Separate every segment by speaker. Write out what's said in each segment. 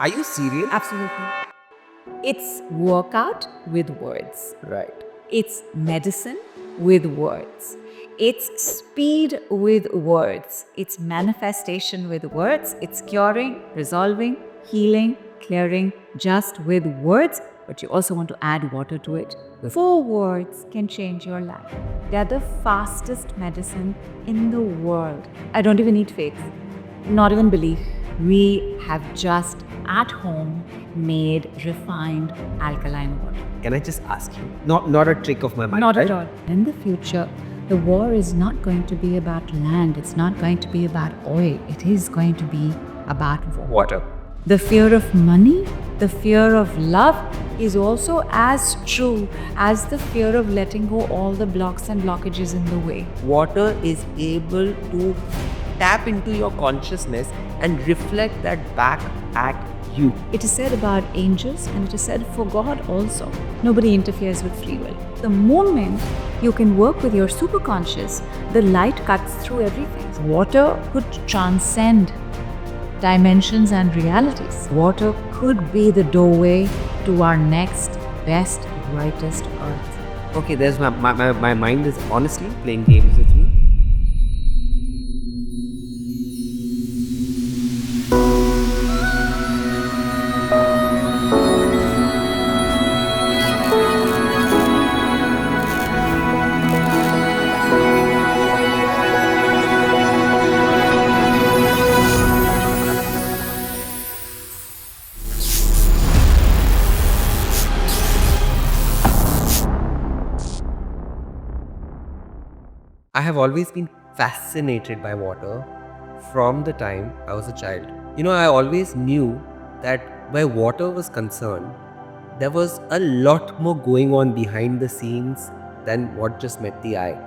Speaker 1: Are you serious?
Speaker 2: Absolutely. It's workout with words.
Speaker 1: Right.
Speaker 2: It's medicine with words. It's speed with words. It's manifestation with words. It's curing, resolving, healing, clearing just with words. But you also want to add water to it. 4 words can change your life. They're the fastest medicine in the world. I don't even need faith, not even belief. We have just at home made refined alkaline water.
Speaker 1: Can I just ask you? Not a trick of my mind.
Speaker 2: Not
Speaker 1: right?
Speaker 2: at all. In the future, the war is not going to be about land, it's not going to be about oil, it is going to be about water. The fear of money, the fear of love is also as true as the fear of letting go all the blocks and blockages in the way.
Speaker 1: Water is able to tap into your consciousness and reflect that back at you.
Speaker 2: It is said about angels and it is said for God also. Nobody interferes with free will. The moment you can work with your superconscious, the light cuts through everything. Water could transcend dimensions and realities. Water could be the doorway to our next, best, brightest earth.
Speaker 1: Okay, there's my mind is honestly playing games with me. I have always been fascinated by water from the time I was a child. I always knew that where water was concerned, there was a lot more going on behind the scenes than what just met the eye.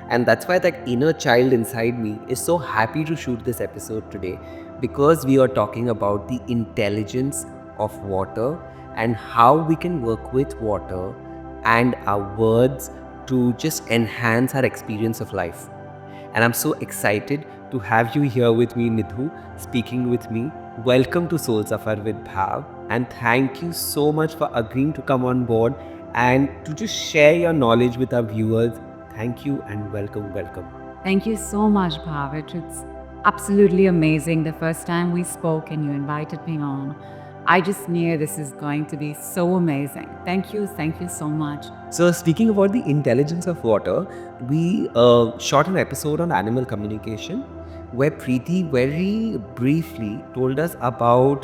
Speaker 1: And that's why that inner child inside me is so happy to shoot this episode today, because we are talking about the intelligence of water and how we can work with water and our words to just enhance our experience of life. And I'm so excited to have you here with me, Nidhu, speaking with me. Welcome to Soul Safar with Bhaav, and thank you so much for agreeing to come on board and to just share your knowledge with our viewers. Thank you and welcome.
Speaker 2: Thank you so much, Bhaav. It's absolutely amazing. The first time we spoke and you invited me on, I just knew this is going to be so amazing. Thank you so much.
Speaker 1: So speaking about the intelligence of water, we shot an episode on animal communication where Preeti very briefly told us about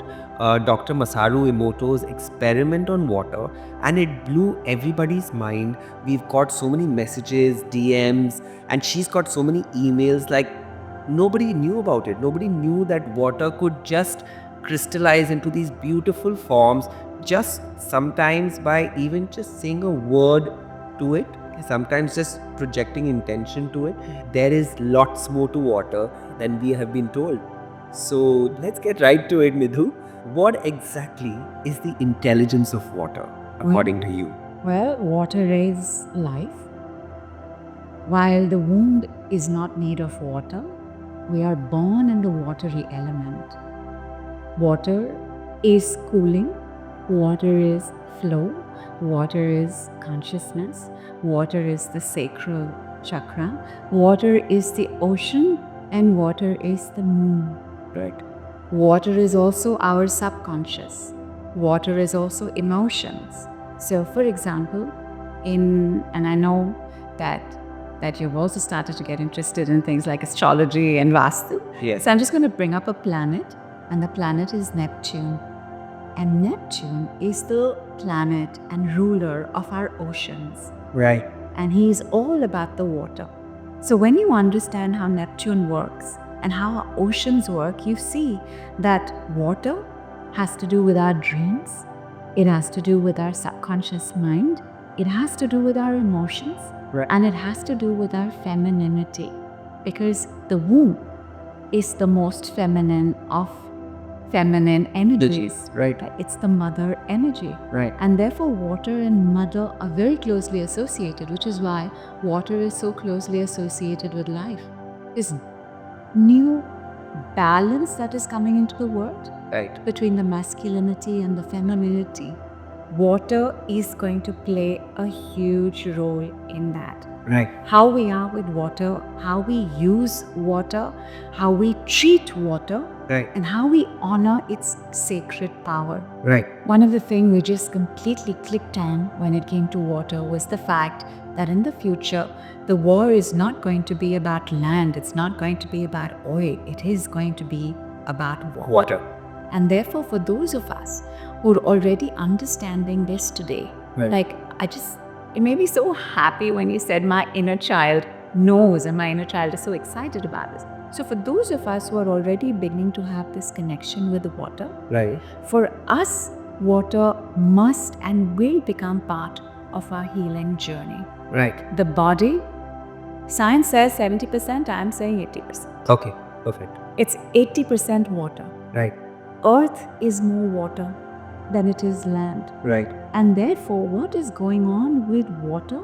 Speaker 1: Dr. Masaru Emoto's experiment on water, and it blew everybody's mind. We've got so many messages, DMs, and she's got so many emails. Like, nobody knew about it. Nobody knew that water could just crystallize into these beautiful forms, just sometimes by even just saying a word to it, sometimes just projecting intention to it. There is lots more to water than we have been told. So let's get right to it, Nidhu. What exactly is the intelligence of water, according to you?
Speaker 2: Well, water is life. While the womb is not made of water, we are born in the watery element. Water is cooling, water is flow, water is consciousness, water is the sacral chakra, water is the ocean, and water is the moon.
Speaker 1: Right.
Speaker 2: Water is also our subconscious. Water is also emotions. So, for example, and I know that you've also started to get interested in things like astrology and Vastu.
Speaker 1: Yes.
Speaker 2: So I'm just going to bring up a planet, and the planet is Neptune. And Neptune is the planet and ruler of our oceans.
Speaker 1: Right.
Speaker 2: And he is all about the water. So when you understand how Neptune works and how our oceans work, you see that water has to do with our dreams, it has to do with our subconscious mind, it has to do with our emotions,
Speaker 1: Right.
Speaker 2: and it has to do with our femininity. Because the womb is the most feminine of feminine energies.
Speaker 1: Right.
Speaker 2: It's the mother energy.
Speaker 1: Right.
Speaker 2: And therefore water and mother are very closely associated, which is why water is so closely associated with life. This new balance that is coming into the world
Speaker 1: Right.
Speaker 2: between the masculinity and the femininity, water is going to play a huge role in that.
Speaker 1: Right.
Speaker 2: How we are with water, how we use water, how we treat water,
Speaker 1: Right.
Speaker 2: and how we honor its sacred power.
Speaker 1: Right.
Speaker 2: One of the things we just completely clicked on when it came to water was the fact that in the future, the war is not going to be about land, it's not going to be about oil, it is going to be about water. And therefore, for those of us who are already understanding this today,
Speaker 1: Right.
Speaker 2: it made me so happy when you said my inner child knows and my inner child is so excited about this. So for those of us who are already beginning to have this connection with the water,
Speaker 1: Right.
Speaker 2: for us, water must and will become part of our healing journey.
Speaker 1: Right.
Speaker 2: The body, science says 70%, I'm saying 80%.
Speaker 1: Okay. Perfect.
Speaker 2: It's 80% water.
Speaker 1: Right.
Speaker 2: Earth is more water than it is land.
Speaker 1: Right.
Speaker 2: And therefore, what is going on with water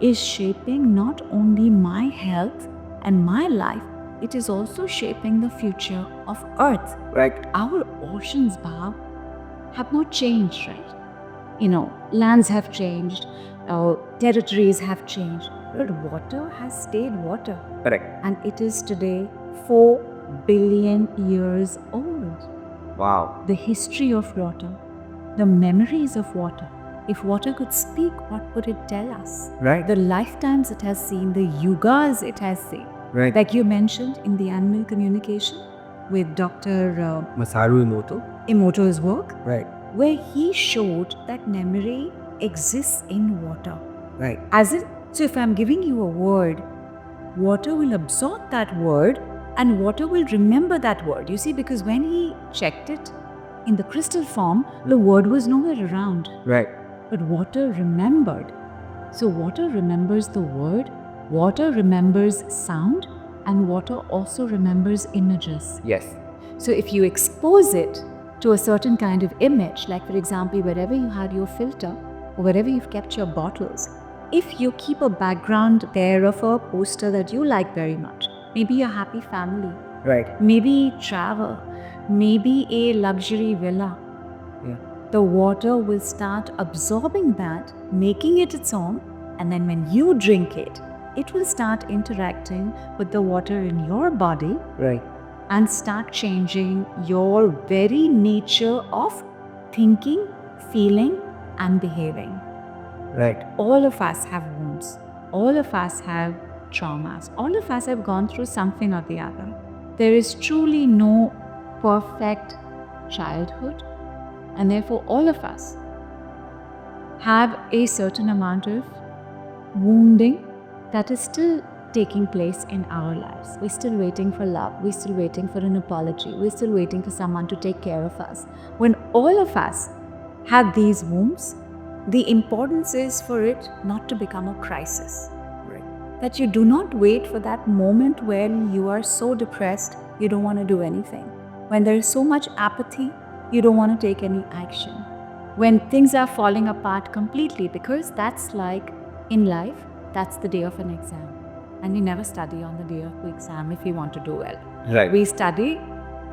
Speaker 2: is shaping not only my health and my life, it is also shaping the future of Earth.
Speaker 1: Right.
Speaker 2: Our oceans, Bhaav, have not changed, right? Lands have changed, territories have changed, but water has stayed water.
Speaker 1: Correct.
Speaker 2: And it is today 4 billion years old.
Speaker 1: Wow.
Speaker 2: The history of water, the memories of water. If water could speak, what would it tell us?
Speaker 1: Right.
Speaker 2: The lifetimes it has seen, the yugas it has seen.
Speaker 1: Right.
Speaker 2: Like you mentioned in the animal communication with Dr.
Speaker 1: Masaru
Speaker 2: Emoto's work,
Speaker 1: Right.
Speaker 2: where he showed that memory exists in water.
Speaker 1: Right.
Speaker 2: So if I'm giving you a word, water will absorb that word and water will remember that word. You see, because when he checked it in the crystal form, the word was nowhere around.
Speaker 1: Right.
Speaker 2: But water remembered. So water remembers the word, water remembers sound, and water also remembers images.
Speaker 1: Yes.
Speaker 2: So if you expose it to a certain kind of image, like for example, wherever you had your filter or wherever you've kept your bottles, if you keep a background there of a poster that you like very much, maybe a happy family,
Speaker 1: Right.
Speaker 2: maybe travel, maybe a luxury villa,
Speaker 1: Yeah.
Speaker 2: the water will start absorbing that, making it its own, and then when you drink it, it will start interacting with the water in your body
Speaker 1: Right.
Speaker 2: and start changing your very nature of thinking, feeling, and behaving.
Speaker 1: Right.
Speaker 2: All of us have wounds. All of us have traumas. All of us have gone through something or the other. There is truly no perfect childhood, and therefore all of us have a certain amount of wounding that is still taking place in our lives. We're still waiting for love. We're still waiting for an apology. We're still waiting for someone to take care of us. When all of us have these wounds, the importance is for it not to become a crisis.
Speaker 1: Right.
Speaker 2: That you do not wait for that moment when you are so depressed, you don't want to do anything. When there is so much apathy, you don't want to take any action. When things are falling apart completely, because that's like in life, that's the day of an exam. And we never study on the day of the exam if we want to do well.
Speaker 1: Right.
Speaker 2: We study,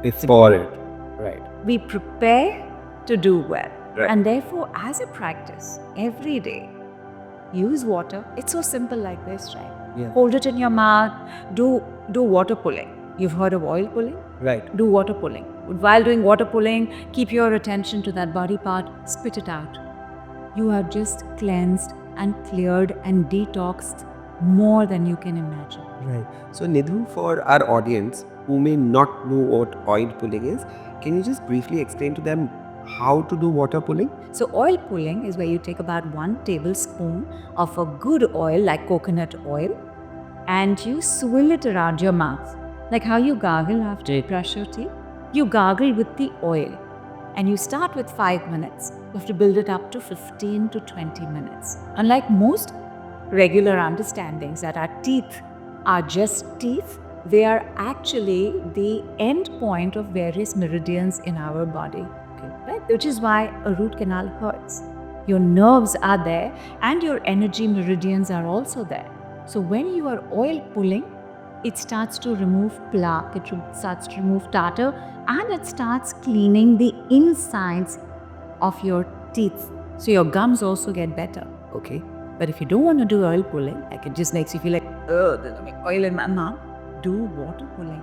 Speaker 1: It's for it. Right.
Speaker 2: we prepare to do well.
Speaker 1: Right.
Speaker 2: And therefore, as a practice, every day, use water. It's so simple like this, right?
Speaker 1: Yeah.
Speaker 2: Hold it in your mouth, do water pulling. You've heard of oil pulling?
Speaker 1: Right.
Speaker 2: Do water pulling. While doing water pulling, keep your attention to that body part, spit it out. You have just cleansed and cleared and detoxed more than you can imagine.
Speaker 1: Right. So, Nidhu, for our audience who may not know what oil pulling is, can you just briefly explain to them how to do water pulling?
Speaker 2: So oil pulling is where you take about 1 tablespoon of a good oil like coconut oil and you swirl it around your mouth. Like how you gargle after you brush your teeth. You gargle with the oil and you start with 5 minutes. You have to build it up to 15 to 20 minutes. Unlike most regular understandings that our teeth are just teeth, they are actually the end point of various meridians in our body. Right? Which is why a root canal hurts. Your nerves are there and your energy meridians are also there. So when you are oil pulling, it starts to remove plaque, it starts to remove tartar, and it starts cleaning the insides of your teeth. So your gums also get better.
Speaker 1: Okay.
Speaker 2: But if you don't want to do oil pulling, like it just makes you feel like, oh, there's oil in my mouth, do water pulling.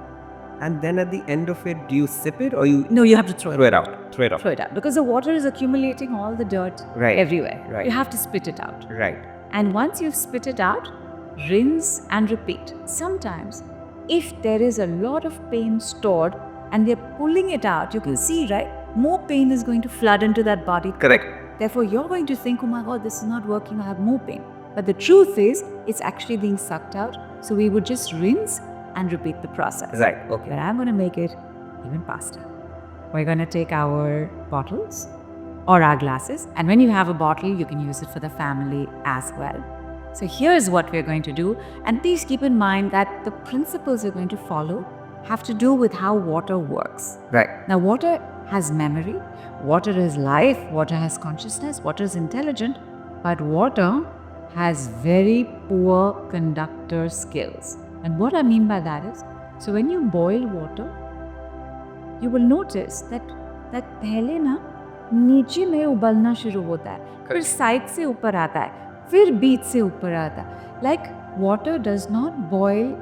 Speaker 1: And then at the end of it, do you sip it or you
Speaker 2: No, you have to throw
Speaker 1: throw it out? Throw it out.
Speaker 2: Throw it out. Because the water is accumulating all the dirt
Speaker 1: Right.
Speaker 2: everywhere.
Speaker 1: Right.
Speaker 2: You have to spit it out.
Speaker 1: Right.
Speaker 2: And once you've spit it out, rinse and repeat. Sometimes, if there is a lot of pain stored and they're pulling it out, you can see, right? More pain is going to flood into that body.
Speaker 1: Correct.
Speaker 2: Therefore, you're going to think, oh my God, this is not working, I have more pain. But the truth is, it's actually being sucked out. So we would just rinse and repeat the process.
Speaker 1: Right. Okay.
Speaker 2: But I'm going to make it even faster. We're going to take our bottles or our glasses. And when you have a bottle, you can use it for the family as well. So here's what we're going to do. And please keep in mind that the principles you're going to follow have to do with how water works.
Speaker 1: Right.
Speaker 2: Now, water has memory, water is life, water has consciousness, water is intelligent, but water has very poor conductor skills. And what I mean by that is, so when you boil water, you will notice that पहले ना नीचे में उबलना शुरू होता है, फिर side से ऊपर आता है, फिर बीच से ऊपर आता है. Like water does not boil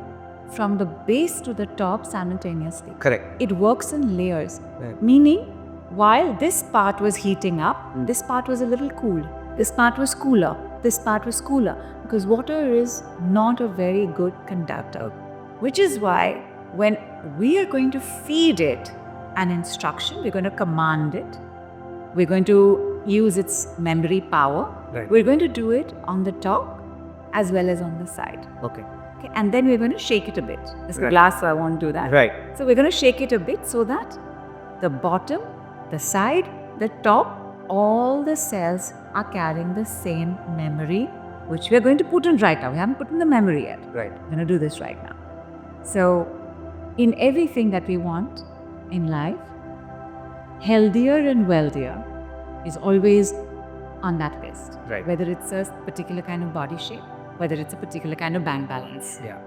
Speaker 2: from the base to the top simultaneously.
Speaker 1: Correct.
Speaker 2: It works in layers.
Speaker 1: Right.
Speaker 2: Meaning, while this part was heating up, this part was a little cool. This part was cooler. This part was cooler. Because water is not a very good conductor. Which is why when we are going to feed it an instruction, we're going to command it. We're going to use its memory power.
Speaker 1: Right.
Speaker 2: We're going to do it on the top as well as on the side.
Speaker 1: Okay.
Speaker 2: Okay, and then we're going to shake it a bit. This is
Speaker 1: Right.
Speaker 2: glass, so I won't do that.
Speaker 1: Right.
Speaker 2: So we're going to shake it a bit so that the bottom, the side, the top, all the cells are carrying the same memory, which we're going to put in right now. We haven't put in the memory yet.
Speaker 1: Right.
Speaker 2: We're going to do this right now. So, in everything that we want in life, healthier and wealthier is always on that list.
Speaker 1: Right.
Speaker 2: Whether it's a particular kind of body shape, whether it's a particular kind of bank balance.
Speaker 1: Yeah.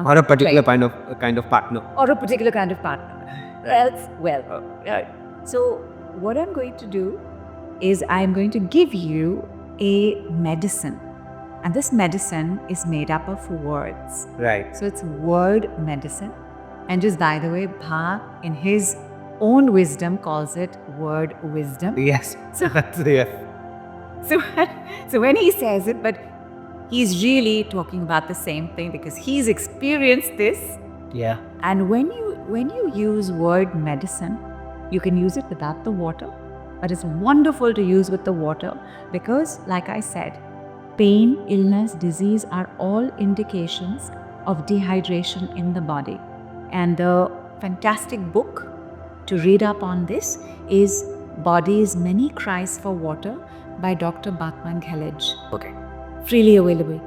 Speaker 1: Or a particular
Speaker 2: Right.
Speaker 1: kind of partner.
Speaker 2: Or a particular kind of partner. Else, well. Right. So, what I'm going to do is I'm going to give you a medicine. And this medicine is made up of words.
Speaker 1: Right.
Speaker 2: So, it's word medicine. And just by the way, Bhaav, in his own wisdom, calls it word wisdom.
Speaker 1: Yes.
Speaker 2: So-
Speaker 1: That's yes.
Speaker 2: So when he says it, but he's really talking about the same thing because he's experienced this.
Speaker 1: Yeah.
Speaker 2: And when you use word medicine, you can use it without the water, but it's wonderful to use with the water because, like I said, pain, illness, disease are all indications of dehydration in the body. And the fantastic book to read up on this is Body's Many Cries for Water by Dr. Bhaavesh.
Speaker 1: Okay.
Speaker 2: Freely available,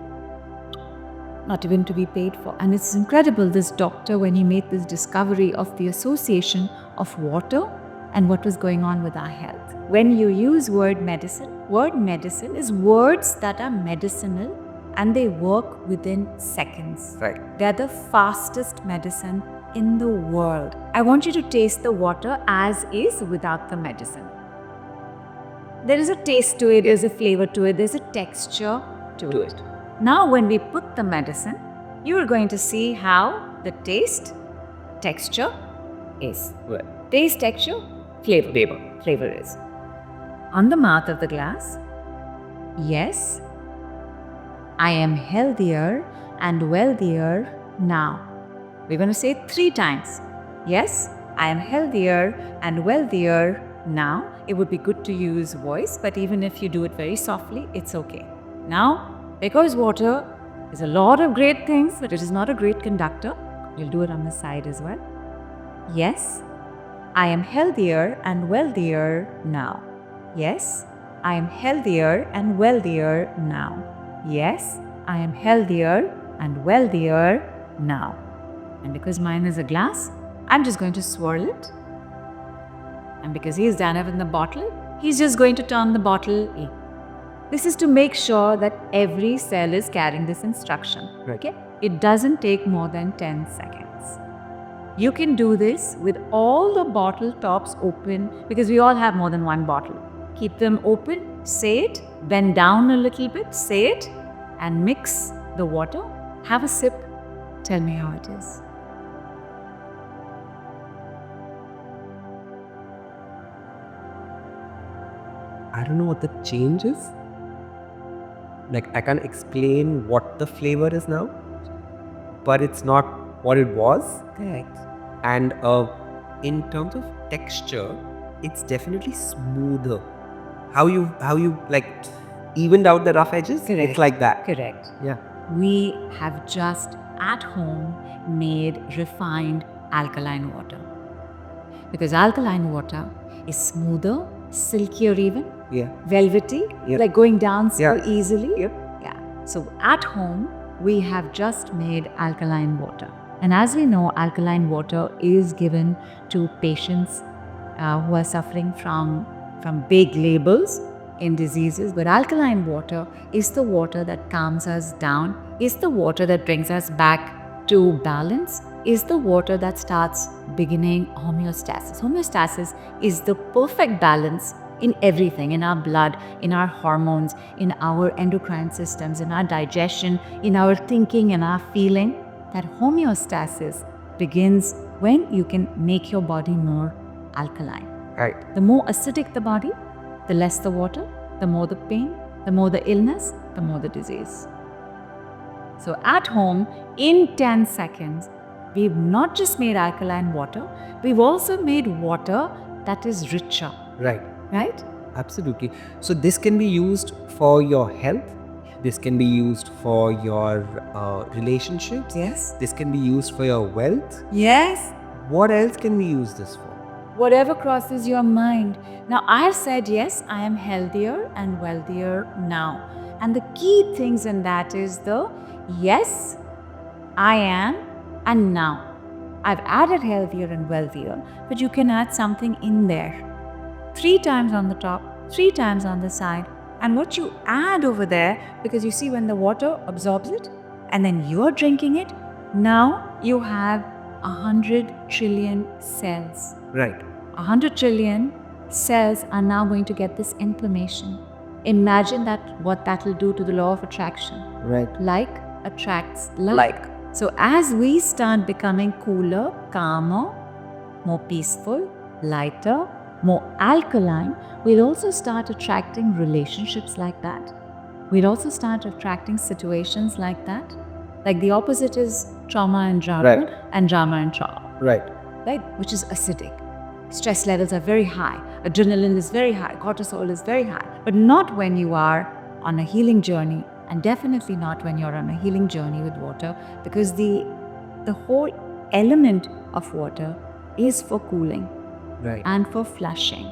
Speaker 2: not even to be paid for. And it's incredible, this doctor, when he made this discovery of the association of water and what was going on with our health. When you use word medicine is words that are medicinal and they work within seconds.
Speaker 1: Right.
Speaker 2: They're the fastest medicine in the world. I want you to taste the water as is without the medicine. There is a taste to it, there's a flavor to it, there's a texture to it. Now, when we put the medicine, you are going to see how the taste, texture is.
Speaker 1: Right.
Speaker 2: Taste, texture, flavor. Flavor is. On the mouth of the glass, yes, I am healthier and wealthier now. We're going to say it 3 times. Yes, I am healthier and wealthier now. It would be good to use voice, but even if you do it very softly, it's okay. Now, because water is a lot of great things, but it is not a great conductor, we'll do it on the side as well. Yes, I am healthier and wealthier now. Yes, I am healthier and wealthier now. Yes, I am healthier and wealthier now. And because mine is a glass, I'm just going to swirl it. And because he's done it in the bottle, he's just going to turn the bottle in. This is to make sure that every cell is carrying this instruction.
Speaker 1: Right.
Speaker 2: Okay? It doesn't take more than 10 seconds. You can do this with all the bottle tops open because we all have more than one bottle. Keep them open, say it, bend down a little bit, say it, and mix the water. Have a sip. Tell me how it is.
Speaker 1: I don't know what the change is. Like, I can't explain what the flavor is now, but it's not what it was.
Speaker 2: Correct.
Speaker 1: And in terms of texture, it's definitely smoother. How you like evened out the rough edges?
Speaker 2: Correct.
Speaker 1: It's like that.
Speaker 2: Correct.
Speaker 1: Yeah.
Speaker 2: We have just at home made refined alkaline water. Because alkaline water is smoother, silkier even,
Speaker 1: Yeah.
Speaker 2: velvety,
Speaker 1: Yep.
Speaker 2: like going down so
Speaker 1: Yeah.
Speaker 2: easily.
Speaker 1: Yep.
Speaker 2: Yeah. So at home, we have just made alkaline water. And as we know, alkaline water is given to patients who are suffering from big labels in diseases. But alkaline water is the water that calms us down, is the water that brings us back to balance, is the water that starts beginning homeostasis. Homeostasis is the perfect balance in everything, in our blood, in our hormones, in our endocrine systems, in our digestion, in our thinking and our feeling. That homeostasis begins when you can make your body more alkaline.
Speaker 1: Right.
Speaker 2: The more acidic the body, the less the water, the more the pain, the more the illness, the more the disease. So at home, in 10 seconds, we've not just made alkaline water, we've also made water that is richer.
Speaker 1: Right.
Speaker 2: Right?
Speaker 1: Absolutely. So this can be used for your health. This can be used for your relationships.
Speaker 2: Yes.
Speaker 1: This can be used for your wealth.
Speaker 2: Yes.
Speaker 1: What else can we use this for?
Speaker 2: Whatever crosses your mind. Now, I've said, yes, I am healthier and wealthier now. And the key things in that is the yes, I am, and now. I've added healthier and wealthier, but you can add something in there. 3 times on the top, 3 times on the side. And what you add over there, because you see when the water absorbs it and then you're drinking it, now you have 100 trillion cells.
Speaker 1: Right.
Speaker 2: 100 trillion cells are now going to get this information. Imagine that what that will do to the law of attraction.
Speaker 1: Right.
Speaker 2: Like attracts like. So as we start becoming cooler, calmer, more peaceful, lighter, more alkaline, we'll also start attracting relationships like that. We'll also start attracting situations like that. Like the opposite is trauma and drama,
Speaker 1: Right.
Speaker 2: and drama and trauma.
Speaker 1: Right.
Speaker 2: Right? Which is acidic. Stress levels are very high. Adrenaline is very high. Cortisol is very high. But not when you are on a healing journey, and definitely not when you're on a healing journey with water, because the whole element of water is for cooling.
Speaker 1: Right.
Speaker 2: And for flushing,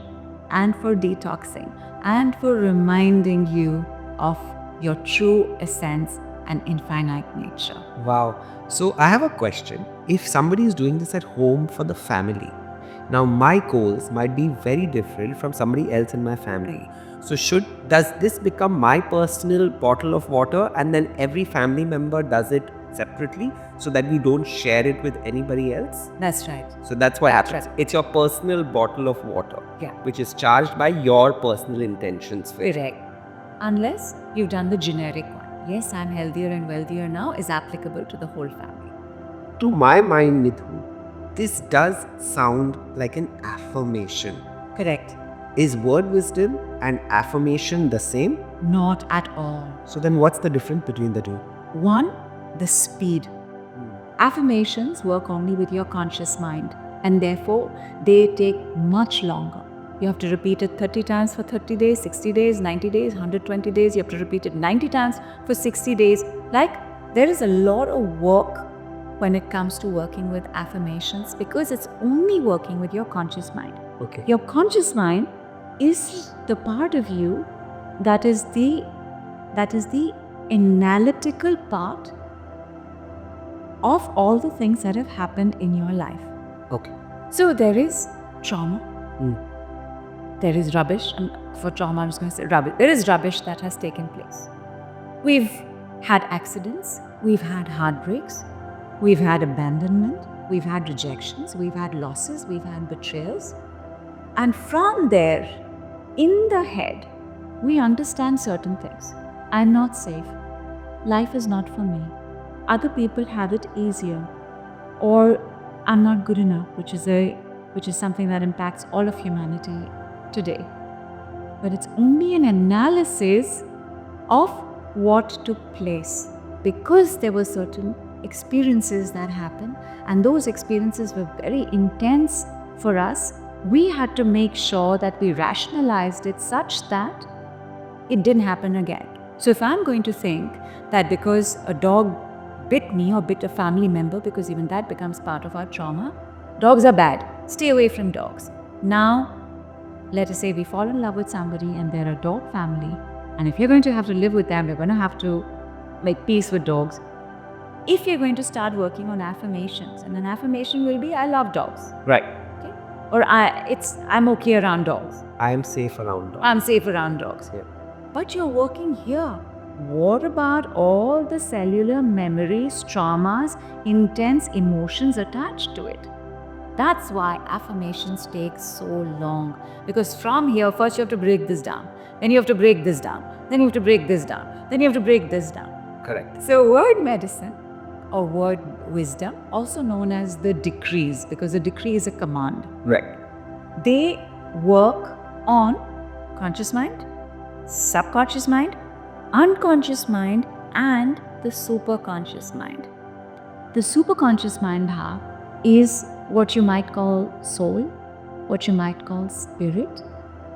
Speaker 2: and for detoxing, and for reminding you of your true essence and infinite nature.
Speaker 1: Wow. So I have a question. If somebody is doing this at home for the family, now my goals might be very different from somebody else in my family. So does this become my personal bottle of water and then every family member does it separately so that we don't share it with anybody else?
Speaker 2: That's right.
Speaker 1: So that's what happens.
Speaker 2: right.
Speaker 1: It's your personal bottle of water,
Speaker 2: Yeah.
Speaker 1: which is charged by your personal intentions.
Speaker 2: Correct. Unless you've done the generic one. Yes, I'm healthier and wealthier now is applicable to the whole family.
Speaker 1: To my mind, Nidhu, this does sound like an affirmation.
Speaker 2: Correct.
Speaker 1: Is word wisdom and affirmation the same?
Speaker 2: Not at all.
Speaker 1: So then what's the difference between the two?
Speaker 2: One, the speed. Affirmations work only with your conscious mind, and therefore they take much longer. You have to repeat it 30 times for 30 days, 60 days, 90 days, 120 days. You have to repeat it 90 times for 60 days. Like, there is a lot of work when it comes to working with affirmations because it's only working with your conscious mind.
Speaker 1: Okay.
Speaker 2: Your conscious mind is the part of you that is the analytical part of all the things that have happened in your life.
Speaker 1: Okay.
Speaker 2: So there is trauma. There is rubbish. And for trauma, I'm just going to say rubbish. There is rubbish that has taken place. We've had accidents. we've had heartbreaks, we've had abandonment, we've had rejections, we've had losses, we've had betrayals. And from there, in the head, we understand certain things. I'm not safe. Life is not for me. Other people have it easier. Or I'm not good enough, which is something that impacts all of humanity today. But it's only an analysis of what took place, because there were certain experiences that happened, and those experiences were very intense for us. We had to make sure that we rationalized it such that it didn't happen again. So if I'm going to think that because a dog bit me or bit a family member, because even that becomes part of our trauma, dogs are bad, stay away from dogs. Now, let us say we fall in love with somebody and they're a dog family, and if you're going to have to live with them, you're going to have to make peace with dogs. If you're going to start working on affirmations, and an affirmation will be, I love dogs.
Speaker 1: Right.
Speaker 2: Okay? Or I'm okay around dogs.
Speaker 1: I am safe around dogs.
Speaker 2: I'm safe around dogs.
Speaker 1: Yeah.
Speaker 2: But you're working here. What about all the cellular memories, traumas, intense emotions attached to it? That's why affirmations take so long. Because from here, first you have to break this down. Then you have to break this down. Then you have to break this down. Then you have to break this down.
Speaker 1: Correct.
Speaker 2: So word medicine or word wisdom, also known as the decrees, because a decree is a command.
Speaker 1: Right.
Speaker 2: They work on conscious mind, subconscious mind, unconscious mind, and the superconscious mind. The superconscious mind, Bhaav, is what you might call soul, what you might call spirit,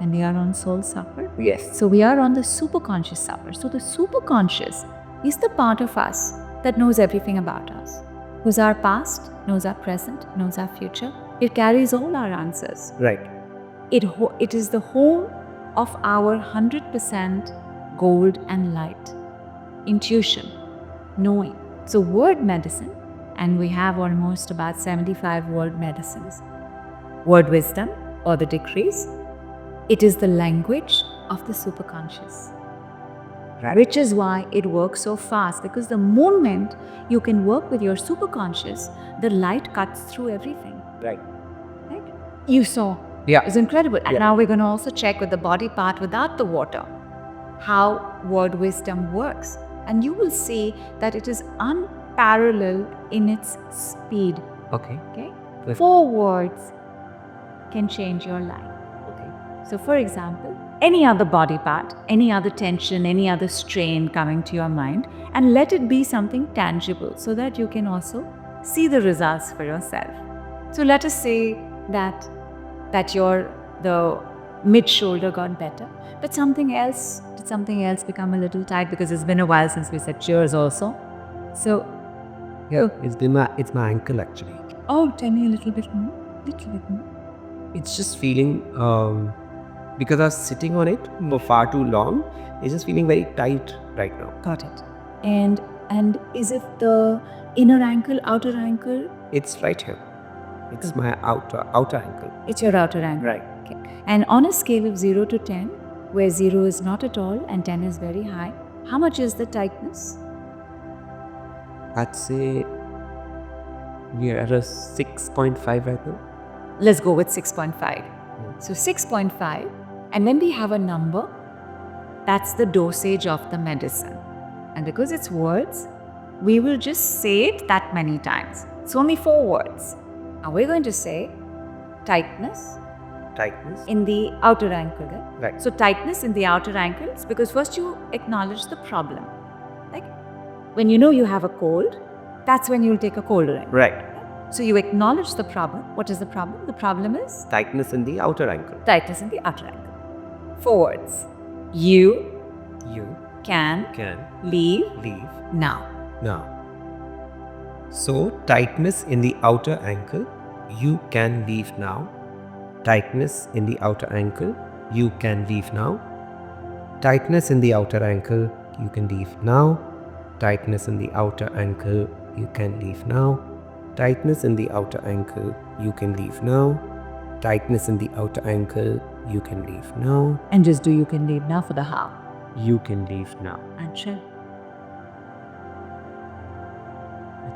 Speaker 2: and we are on Soul Safar.
Speaker 1: Yes.
Speaker 2: So we are on the superconscious Safar. So the superconscious is the part of us that knows everything about us, knows our past, knows our present, knows our future. It carries all our answers.
Speaker 1: Right.
Speaker 2: It is the home of our 100% gold and light, intuition, knowing. So word medicine, and we have almost about 75 word medicines. Word wisdom or the decrees, it is the language of the superconscious.
Speaker 1: Right.
Speaker 2: Which is why it works so fast, because the moment you can work with your superconscious, the light cuts through everything.
Speaker 1: Right.
Speaker 2: Right? You saw.
Speaker 1: Yeah.
Speaker 2: It's incredible. And
Speaker 1: Yeah.
Speaker 2: now we're going to also check with the body part without the water how word wisdom works. And you will see that it is unparalleled in its speed.
Speaker 1: Okay.
Speaker 2: Okay?
Speaker 1: Good.
Speaker 2: 4 words can change your life.
Speaker 1: Okay.
Speaker 2: So for example, any other body part, any other tension, any other strain coming to your mind, and let it be something tangible so that you can also see the results for yourself. So let us say that the mid shoulder got better, but did something else become a little tight, because it's been a while since we said cheers also. So
Speaker 1: Yeah. It's my ankle actually.
Speaker 2: tell me a little bit more.
Speaker 1: It's just feeling because I was sitting on it for far too long. It's just feeling very tight right now.
Speaker 2: Got it. And is it the inner ankle, outer ankle?
Speaker 1: It's right here. It's my outer ankle.
Speaker 2: It's your outer ankle.
Speaker 1: Right.
Speaker 2: Okay. And on a scale of 0 to 10, where 0 is not at all and 10 is very high, how much is the tightness?
Speaker 1: I'd say we are at a 6.5 right now.
Speaker 2: Let's go with 6.5. So 6.5, and then we have a number. That's the dosage of the medicine. And because it's words, we will just say it that many times. It's only 4 words. Now we're going to say tightness in the outer ankle.
Speaker 1: Right.
Speaker 2: So tightness in the outer ankles, because first you acknowledge the problem. Like when you know you have a cold, that's when you'll take a cold drink.
Speaker 1: Right.
Speaker 2: So you acknowledge the problem. What is the problem? The problem is
Speaker 1: Tightness in the outer ankle.
Speaker 2: tightness in the outer ankle. 4 words. You can
Speaker 1: Can
Speaker 2: leave
Speaker 1: leave
Speaker 2: now.
Speaker 1: now. So tightness in the outer ankle. You can leave now. Tightness in the outer ankle. You can leave now. Tightness in the outer ankle. You can leave now. Tightness in the outer ankle. You can leave now. Tightness in the outer ankle. You can leave now. Tightness in the outer ankle. You can leave now.
Speaker 2: And just do you can leave now for the how.
Speaker 1: You can leave now.
Speaker 2: And chill.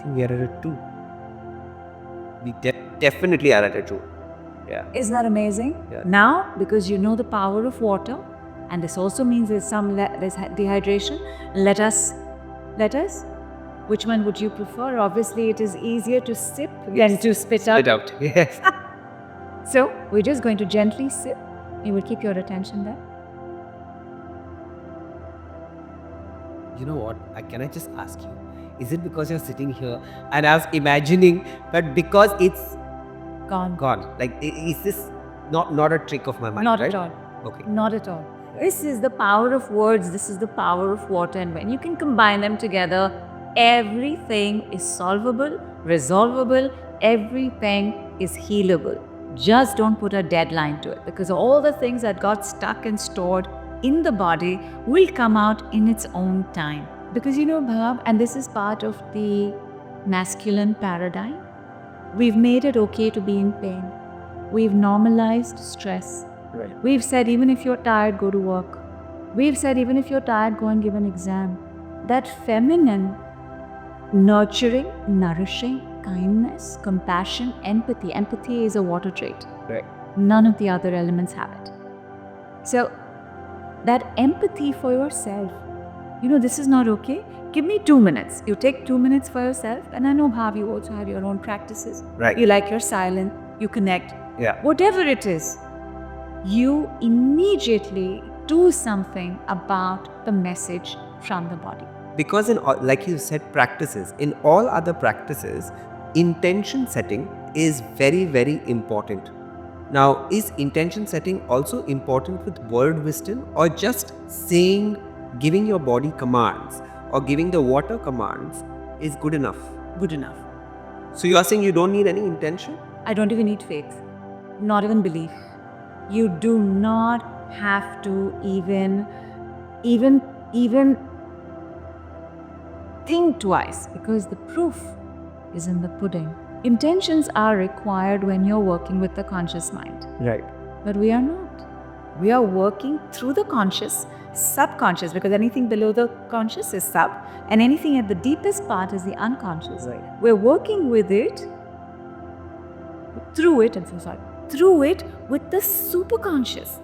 Speaker 1: think we are at a 2. We definitely are at a 2. Yeah.
Speaker 2: Isn't that amazing?
Speaker 1: Yeah.
Speaker 2: Now, because you know the power of water, and this also means there's some there's dehydration, let us. Which one would you prefer? Obviously, it is easier to sip than to spit out.
Speaker 1: Spit out. Yes.
Speaker 2: So, we're just going to gently sip. You will keep your attention there.
Speaker 1: You know what? Can I just ask you? Is it because you're sitting here and I was imagining that because it's
Speaker 2: Gone.
Speaker 1: Like, is this not a trick of my mind?
Speaker 2: Not
Speaker 1: right?
Speaker 2: at all.
Speaker 1: Okay.
Speaker 2: Not at all. This is the power of words. This is the power of water. And when you can combine them together, everything is solvable, resolvable, everything is healable. Just don't put a deadline to it, because all the things that got stuck and stored in the body will come out in its own time. Because you know, Bhaav, and this is part of the masculine paradigm, we've made it okay to be in pain. We've normalized stress.
Speaker 1: Right.
Speaker 2: We've said even if you're tired, go to work. We've said even if you're tired, go and give an exam. That feminine, nurturing, nourishing, kindness, compassion, empathy. Empathy is a water trait.
Speaker 1: Right.
Speaker 2: None of the other elements have it. So, that empathy for yourself, you know, this is not okay. Give me 2 minutes. You take 2 minutes for yourself. And I know, Bhaav, you also have your own practices.
Speaker 1: Right.
Speaker 2: You like your silence, you connect.
Speaker 1: Yeah.
Speaker 2: Whatever it is, you immediately do something about the message from the body.
Speaker 1: Because like you said, practices, in all other practices, intention setting is very, very important. Now, is intention setting also important with word wisdom, or just saying, giving your body commands or giving the water commands is good enough?
Speaker 2: Good enough.
Speaker 1: So you are saying you don't need any intention?
Speaker 2: I don't even need faith, not even belief. You do not have to even think twice, because the proof is in the pudding. Intentions are required when you're working with the conscious mind.
Speaker 1: Right.
Speaker 2: But we are not. We are working through the conscious, subconscious, because anything below the conscious is sub, and anything at the deepest part is the unconscious.
Speaker 1: Right.
Speaker 2: We're working with it, through it with the superconscious.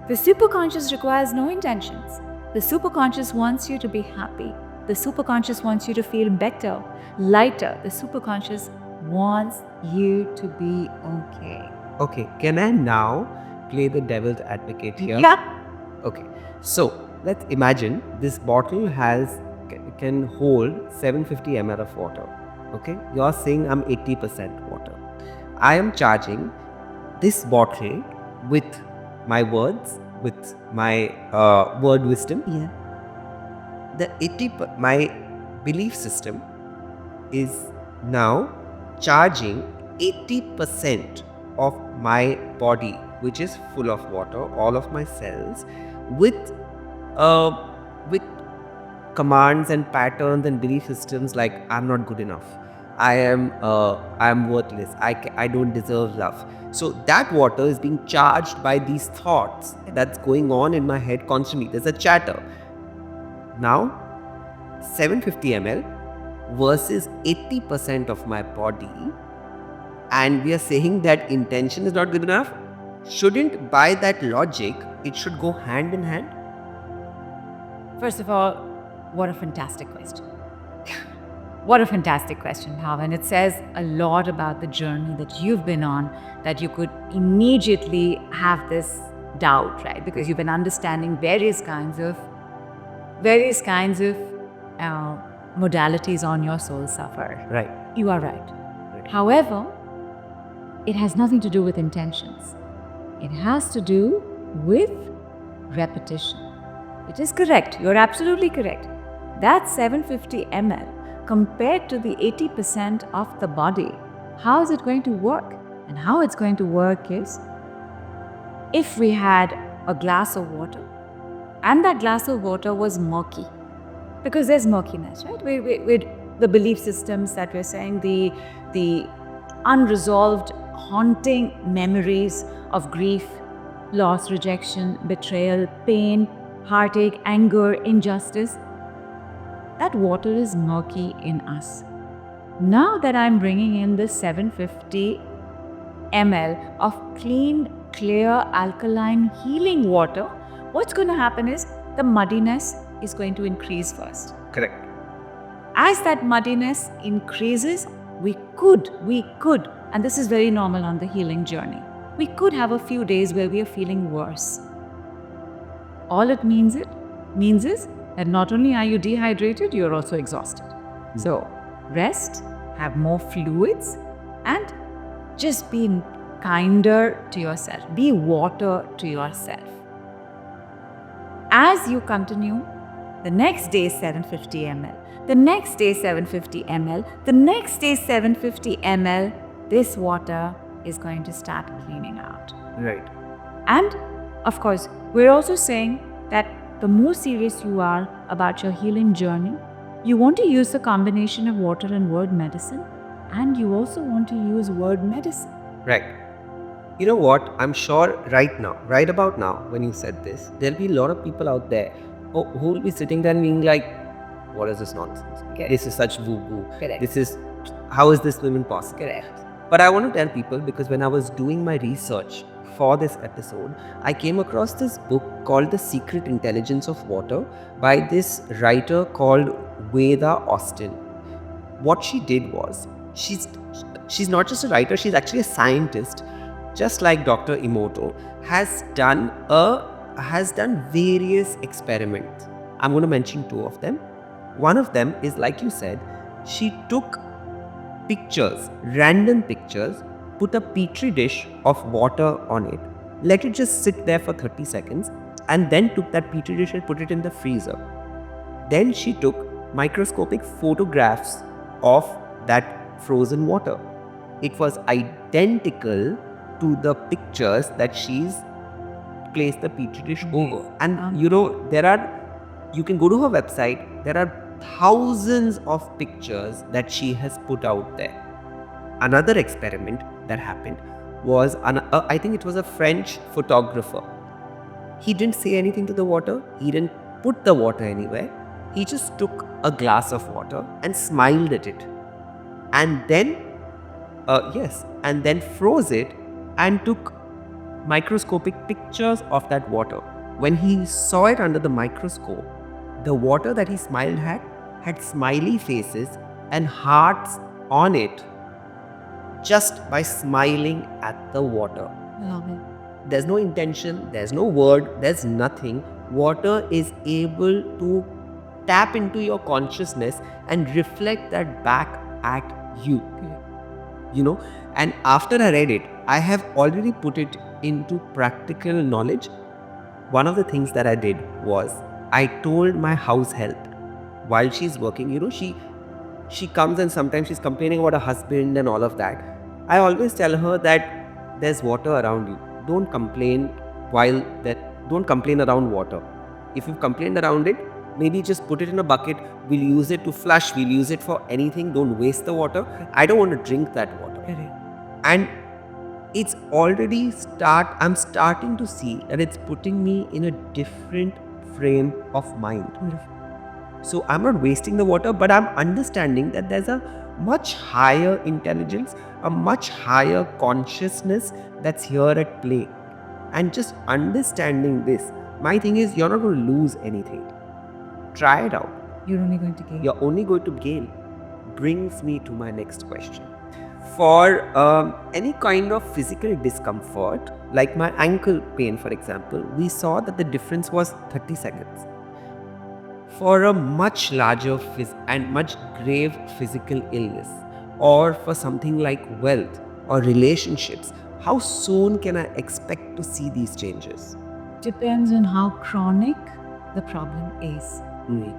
Speaker 2: The superconscious requires no intentions. The superconscious wants you to be happy. The superconscious wants you to feel better, lighter. The superconscious wants you to be okay.
Speaker 1: Okay, can I now play the devil's advocate here?
Speaker 2: Yeah.
Speaker 1: Okay, so let's imagine this bottle can hold 750 ml of water. Okay, you're saying I'm 80% water. I am charging this bottle with my words, with my word wisdom.
Speaker 2: Yeah.
Speaker 1: My belief system is now charging 80% of my body, which is full of water, all of my cells, with commands and patterns and belief systems like I'm not good enough, I am worthless, I don't deserve love. So that water is being charged by these thoughts that's going on in my head constantly. There's a chatter. Now 750 ml versus 80% of my body, and we are saying that intention is not good enough. Shouldn't, by that logic, it should go hand in hand?
Speaker 2: First of all, what a fantastic question. What a fantastic question, Bhaav. And it says a lot about the journey that you've been on, that you could immediately have this doubt, right? Because you've been understanding various kinds of modalities on your Soul Safar.
Speaker 1: Right.
Speaker 2: You are right. However, it has nothing to do with intentions. It has to do with repetition. It is correct. You're absolutely correct. That 750 ml compared to the 80% of the body, how is it going to work? And how it's going to work is, if we had a glass of water and that glass of water was murky, because there's murkiness, right? With the belief systems that we're saying, the unresolved, haunting memories of grief, loss, rejection, betrayal, pain, heartache, anger, injustice, that water is murky in us. Now that I'm bringing in this 750 ml of clean, clear, alkaline, healing water, what's going to happen is the muddiness is going to increase first.
Speaker 1: Correct.
Speaker 2: As that muddiness increases, we could, and this is very normal on the healing journey, we could have a few days where we are feeling worse. All it means is that not only are you dehydrated, you're also exhausted. So rest, have more fluids, and just be kinder to yourself. Be water to yourself. As you continue, the next day 750 ml, the next day 750 ml, the next day 750 ml, this water is going to start cleaning out.
Speaker 1: Right.
Speaker 2: And of course, we're also saying that the more serious you are about your healing journey, you want to use the combination of water and word medicine, and you also want to use word medicine.
Speaker 1: Right. You know what? I'm sure right about now, when you said this, there'll be a lot of people out there who will be sitting there and being like, what is this nonsense?
Speaker 2: Correct.
Speaker 1: This is such woo-woo.
Speaker 2: Correct.
Speaker 1: How is this even possible?
Speaker 2: Correct.
Speaker 1: But I want to tell people, because when I was doing my research for this episode, I came across this book called The Secret Intelligence of Water by this writer called Veda Austin. What she did was, she's not just a writer, she's actually a scientist, just like Dr. Emoto, has done various experiments. I'm going to mention two of them. One of them is, like you said, she took pictures, random pictures, put a petri dish of water on it, let it just sit there for 30 seconds, and then took that petri dish and put it in the freezer. Then she took microscopic photographs of that frozen water. It was identical to the pictures that she's placed the petri dish over. And you can go to her website, there are thousands of pictures that she has put out there. Another experiment that happened was, I think it was a French photographer. He didn't say anything to the water, he didn't put the water anywhere, he just took a glass of water and smiled at it. And then, and then froze it and took microscopic pictures of that water. When he saw it under the microscope, the water that he smiled had smiley faces and hearts on it just by smiling at the water.
Speaker 2: Love it.
Speaker 1: There's no intention, there's no word, there's nothing. Water is able to tap into your consciousness and reflect that back at you. You know, and after I read it, I have already put it into practical knowledge. One of the things that I did was, I told my house help, while she's working, she comes and sometimes she's complaining about her husband and all of that. I always tell her that there's water around you. Don't complain around water. If you've complained around it, maybe just put it in a bucket. We'll use it to flush. We'll use it for anything. Don't waste the water. I don't want to drink that water. And it's already I'm starting to see that it's putting me in a different frame of mind. So I'm not wasting the water, but I'm understanding that there's a much higher intelligence, a much higher consciousness that's here at play. And just understanding this, my thing is, you're not going to lose anything. Try it out.
Speaker 2: You're only going to gain.
Speaker 1: You're only going to gain. Brings me to my next question. For any kind of physical discomfort, like my ankle pain, for example, we saw that the difference was 30 seconds. For a much larger and much grave physical illness, or for something like wealth or relationships, how soon can I expect to see these changes?
Speaker 2: Depends on how chronic the problem is.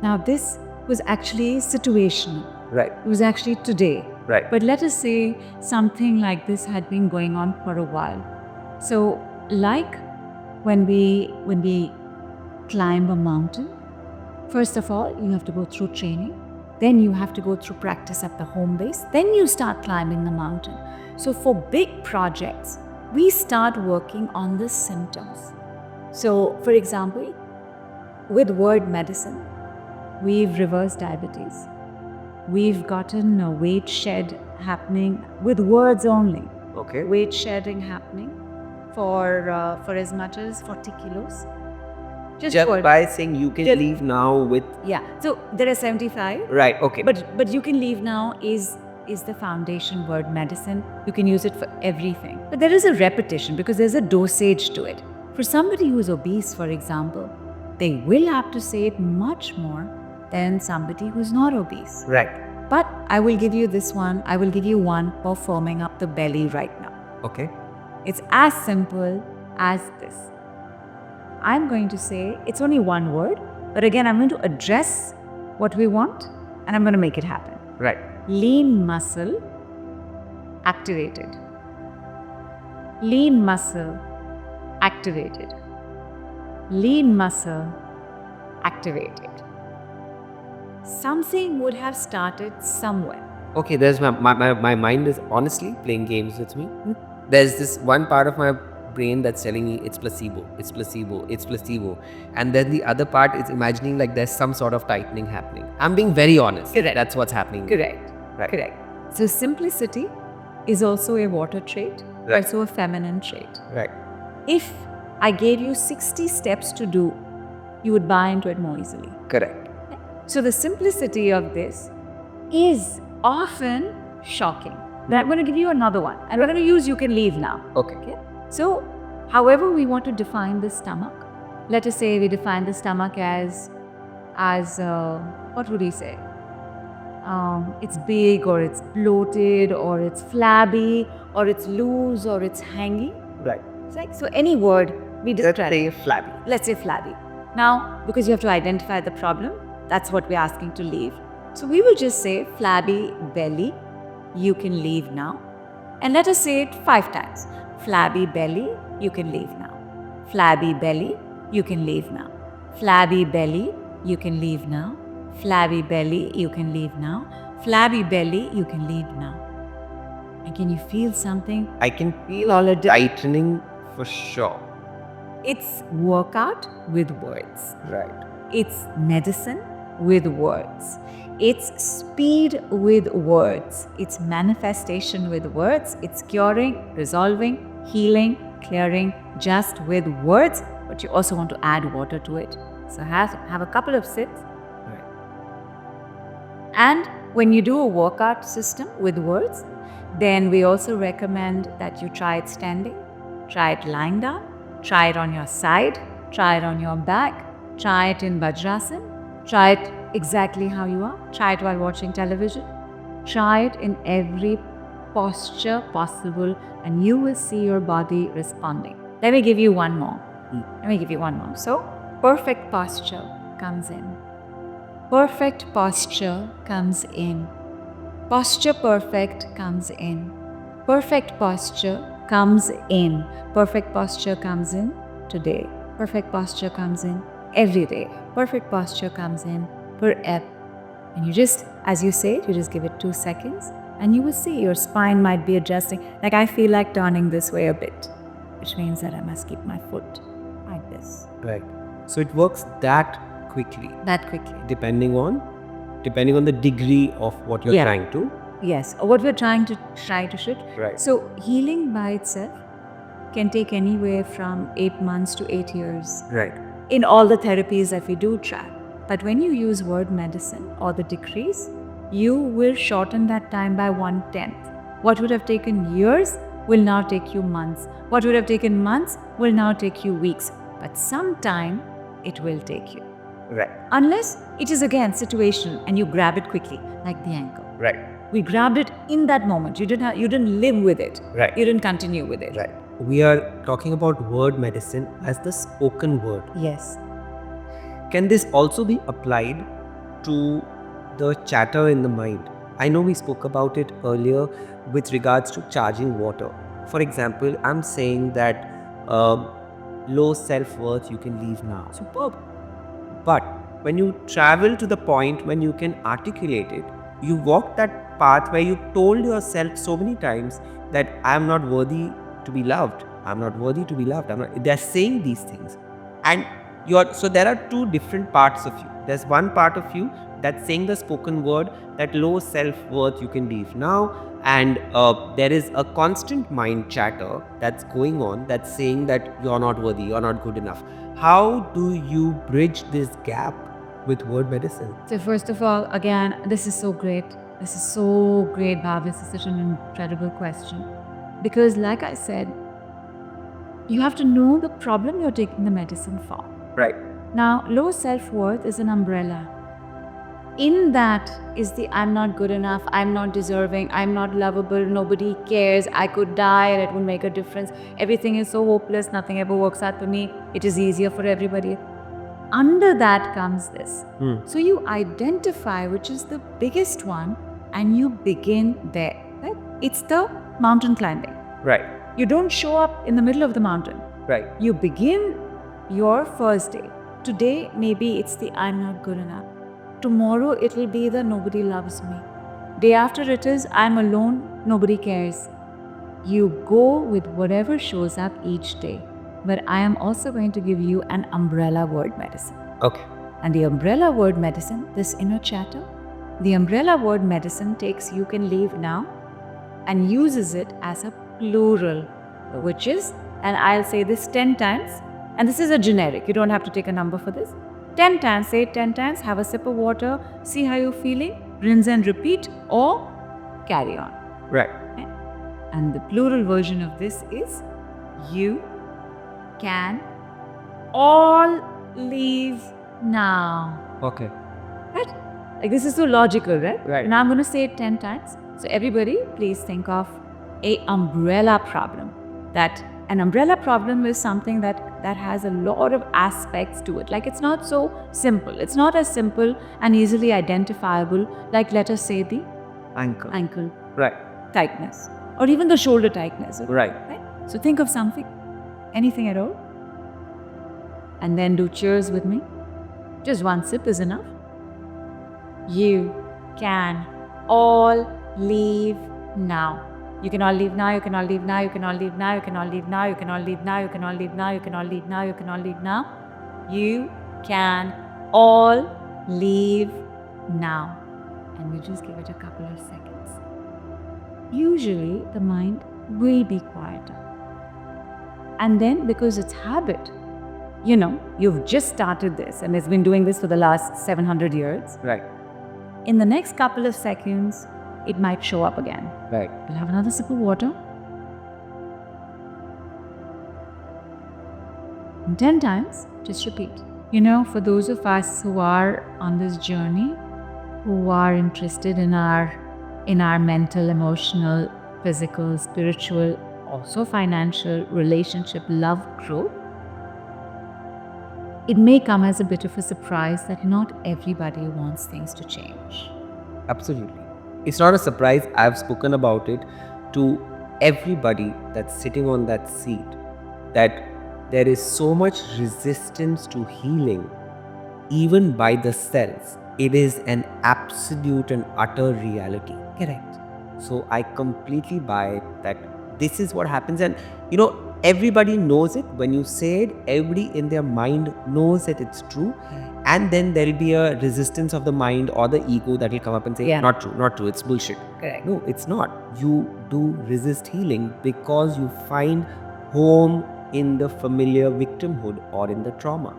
Speaker 2: Now, this was actually situational.
Speaker 1: Right.
Speaker 2: It was actually today.
Speaker 1: Right.
Speaker 2: But let us say something like this had been going on for a while. So, like when we climb a mountain, first of all, you have to go through training. Then you have to go through practice at the home base. Then you start climbing the mountain. So for big projects, we start working on the symptoms. So, for example, with word medicine, we've reversed diabetes. we've gotten a weight shed happening with words only.
Speaker 1: Okay.
Speaker 2: Weight shedding happening for as much as 40 kilos.
Speaker 1: Just
Speaker 2: words.
Speaker 1: by saying you can leave now with...
Speaker 2: Yeah. So there are 75.
Speaker 1: Right, okay.
Speaker 2: But you can leave now is the foundation word medicine. You can use it for everything. But there is a repetition because there's a dosage to it. For somebody who is obese, for example, they will have to say it much more than somebody who's not obese.
Speaker 1: Right.
Speaker 2: But I will give you this one. I will give you one for firming up the belly right now.
Speaker 1: Okay.
Speaker 2: It's as simple as this. I'm going to say it's only one word, but again, I'm going to address what we want and I'm going to make it happen.
Speaker 1: Right.
Speaker 2: Lean muscle activated. Lean muscle activated. Lean muscle activated. Something would have started somewhere.
Speaker 1: Okay, there's my mind is honestly playing games with me. There's this one part of my brain that's telling me it's placebo, it's placebo, it's placebo. And then the other part is imagining like there's some sort of tightening happening. I'm being very honest.
Speaker 2: Correct.
Speaker 1: That's what's happening.
Speaker 2: Correct.
Speaker 1: Right.
Speaker 2: Correct. So simplicity is also a water trait,
Speaker 1: Right.
Speaker 2: also a feminine trait.
Speaker 1: Right.
Speaker 2: If I gave you 60 steps to do, you would buy into it more easily.
Speaker 1: Correct.
Speaker 2: So the simplicity of this is often shocking. Then I'm going to give you another one. And we're going to use you can leave now.
Speaker 1: Okay.
Speaker 2: So, however we want to define the stomach, let us say we define the stomach as what would we say? It's big or it's bloated or it's flabby or it's loose or it's hanging.
Speaker 1: Right.
Speaker 2: It's like, so any word we describe.
Speaker 1: Let's say flabby.
Speaker 2: Let's say flabby. Now, because you have to identify the problem, that's what we're asking to leave. So we will just say flabby belly, you can leave now. And let us say it 5 times. Flabby belly, you can leave now. Flabby belly, you can leave now. Flabby belly, you can leave now. Flabby belly, you can leave now. Flabby belly, you can leave now. And can you feel something?
Speaker 1: I can feel all a tightening for sure.
Speaker 2: It's workout with words.
Speaker 1: Right.
Speaker 2: It's medicine with words. It's speed with words. It's manifestation with words. It's curing, resolving, healing, clearing just with words. But you also want to add water to it. So have a couple of sips.
Speaker 1: Right.
Speaker 2: And when you do a workout system with words, then we also recommend that you try it standing, try it lying down, try it on your side, try it on your back, try it in Vajrasan, try it exactly how you are, try it while watching television, try it in every posture possible and you will see your body responding. Let me give you one more. So, perfect posture comes in. Perfect posture comes in. Posture perfect comes in. Perfect posture comes in. Perfect posture comes in today. Perfect posture comes in every day. Perfect posture comes in forever. And you just, as you say it, you just give it 2 seconds and you will see your spine might be adjusting. Like I feel like turning this way a bit, which means that I must keep my foot like this.
Speaker 1: Right. So it works that quickly.
Speaker 2: That quickly.
Speaker 1: Depending on the degree of what you're trying to.
Speaker 2: Yes, or what we're trying to shoot.
Speaker 1: Right.
Speaker 2: So healing by itself can take anywhere from 8 months to 8 years.
Speaker 1: Right.
Speaker 2: In all the therapies that we do try. But when you use word medicine or the decrees, you will shorten that time by 1/10. What would have taken years will now take you months. What would have taken months will now take you weeks. But sometime it will take you.
Speaker 1: Right.
Speaker 2: Unless it is again situational and you grab it quickly, like the ankle.
Speaker 1: Right.
Speaker 2: We grabbed it in that moment. You didn't live with it.
Speaker 1: Right.
Speaker 2: You didn't continue with it.
Speaker 1: Right. We are talking about word medicine as the spoken word.
Speaker 2: Yes.
Speaker 1: Can this also be applied to the chatter in the mind? I know we spoke about it earlier with regards to charging water. For example, I'm saying that low self-worth, you can leave now. Superb. But when you travel to the point when you can articulate it, you walk that path where you told yourself so many times that I'm not worthy to be loved. I'm not worthy to be loved. They're saying these things. And so there are 2 different parts of you. There's one part of you that's saying the spoken word, that low self-worth you can leave now. And there is a constant mind chatter that's going on that's saying that you're not worthy, you're not good enough. How do you bridge this gap with word medicine?
Speaker 2: So first of all, again, this is so great. This is so great, Bhav. This is such an incredible question. Because like I said, you have to know the problem you're taking the medicine for.
Speaker 1: Right.
Speaker 2: Now, low self-worth is an umbrella. In that is the I'm not good enough, I'm not deserving, I'm not lovable, nobody cares, I could die and it would make a difference. Everything is so hopeless, nothing ever works out for me. It is easier for everybody. Under that comes this. So you identify which is the biggest one and you begin there. Right? It's the mountain climbing.
Speaker 1: Right.
Speaker 2: You don't show up in the middle of the mountain.
Speaker 1: Right.
Speaker 2: You begin your first day. Today, maybe it's the I'm not good enough. Tomorrow, it'll be the nobody loves me. Day after it is I'm alone, nobody cares. You go with whatever shows up each day. But I am also going to give you an umbrella word medicine.
Speaker 1: Okay.
Speaker 2: And the umbrella word medicine, this inner chatter, the umbrella word medicine takes you can leave now and uses it as a plural, which is, and I'll say this 10 times, and this is a generic, you don't have to take a number for this. 10 times, say it 10 times, have a sip of water, see how you're feeling, rinse and repeat, or carry on.
Speaker 1: Right.
Speaker 2: Okay? And the plural version of this is, you can all leave now.
Speaker 1: Okay.
Speaker 2: Right? Like this is so logical, right?
Speaker 1: Right.
Speaker 2: Now I'm going to say it 10 times. So everybody, please think of a umbrella problem. That an umbrella problem is something that has a lot of aspects to it. Like it's not so simple. It's not as simple and easily identifiable like let us say the ankle
Speaker 1: Right.
Speaker 2: tightness or even the shoulder tightness.
Speaker 1: Right.
Speaker 2: So think of something, anything at all. And then do cheers with me. Just one sip is enough. You can all leave now. You can all leave now, you can all leave now, you can all leave now, you can all leave now, you can all leave now, you can all leave now, you can all leave now, you can all leave now. You can all leave now. And we just give it a couple of seconds. Usually the mind will be quieter. And then because it's habit, you've just started this and it's been doing this for the last 700 years.
Speaker 1: Right.
Speaker 2: In the next couple of seconds, it might show up again.
Speaker 1: Right.
Speaker 2: You'll have another sip of water. And 10 times, just repeat. For those of us who are on this journey, who are interested in our mental, emotional, physical, spiritual, also financial, relationship, love growth, it may come as a bit of a surprise that not everybody wants things to change.
Speaker 1: Absolutely. It's not a surprise. I've spoken about it to everybody that's sitting on that seat, that there is so much resistance to healing, even by the cells. It is an absolute and utter reality.
Speaker 2: Correct.
Speaker 1: So I completely buy it that this is what happens. And everybody knows it. When you say it, everybody in their mind knows that it's true. And then there will be a resistance of the mind or the ego that will come up and say, not true, it's bullshit.
Speaker 2: Correct.
Speaker 1: No, it's not. You do resist healing because you find home in the familiar victimhood or in the trauma.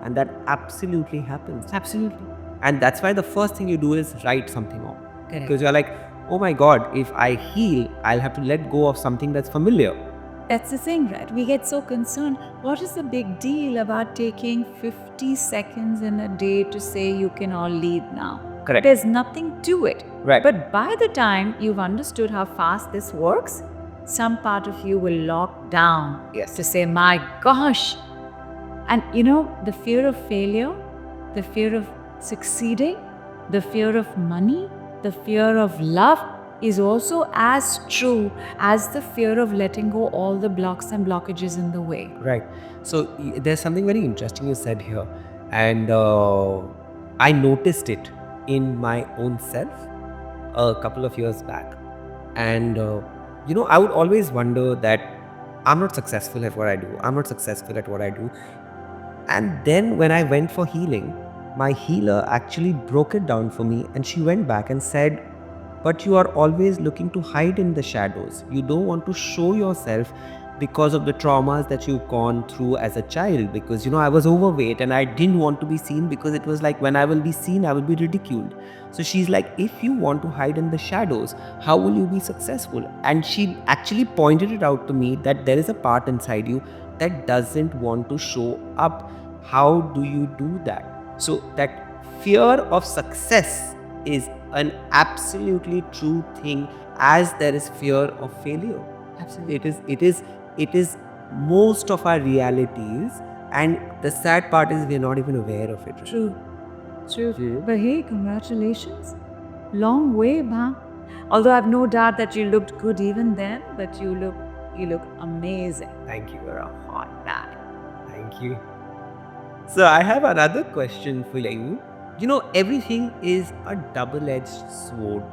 Speaker 1: And that absolutely happens.
Speaker 2: Absolutely.
Speaker 1: And that's why the first thing you do is write something off.
Speaker 2: Correct.
Speaker 1: Because you're like, oh my God, if I heal, I'll have to let go of something that's familiar.
Speaker 2: That's the thing, right? We get so concerned. What is the big deal about taking 50 seconds in a day to say you can all leave now?
Speaker 1: Correct.
Speaker 2: There's nothing to it.
Speaker 1: Right.
Speaker 2: But by the time you've understood how fast this works, some part of you will lock down to say, my gosh. And the fear of failure, the fear of succeeding, the fear of money, the fear of love is also as true as the fear of letting go all the blocks and blockages in the way.
Speaker 1: Right. So there's something very interesting you said here. And I noticed it in my own self a couple of years back. And, I would always wonder that I'm not successful at what I do. I'm not successful at what I do. And then when I went for healing, my healer actually broke it down for me, and she went back and said, but you are always looking to hide in the shadows. You don't want to show yourself because of the traumas that you've gone through as a child. Because, I was overweight and I didn't want to be seen, because it was like, when I will be seen, I will be ridiculed. So she's like, if you want to hide in the shadows, how will you be successful? And she actually pointed it out to me that there is a part inside you that doesn't want to show up. How do you do that? So that fear of success is an absolutely true thing, as there is fear of failure.
Speaker 2: Absolutely.
Speaker 1: It is most of our realities, and the sad part is we're not even aware of it.
Speaker 2: True. But hey, congratulations. Long way, Bhaav. Although I've no doubt that you looked good even then, but you look amazing.
Speaker 1: Thank you.
Speaker 2: You're a hot man.
Speaker 1: Thank you. So I have another question for you. Everything is a double-edged sword.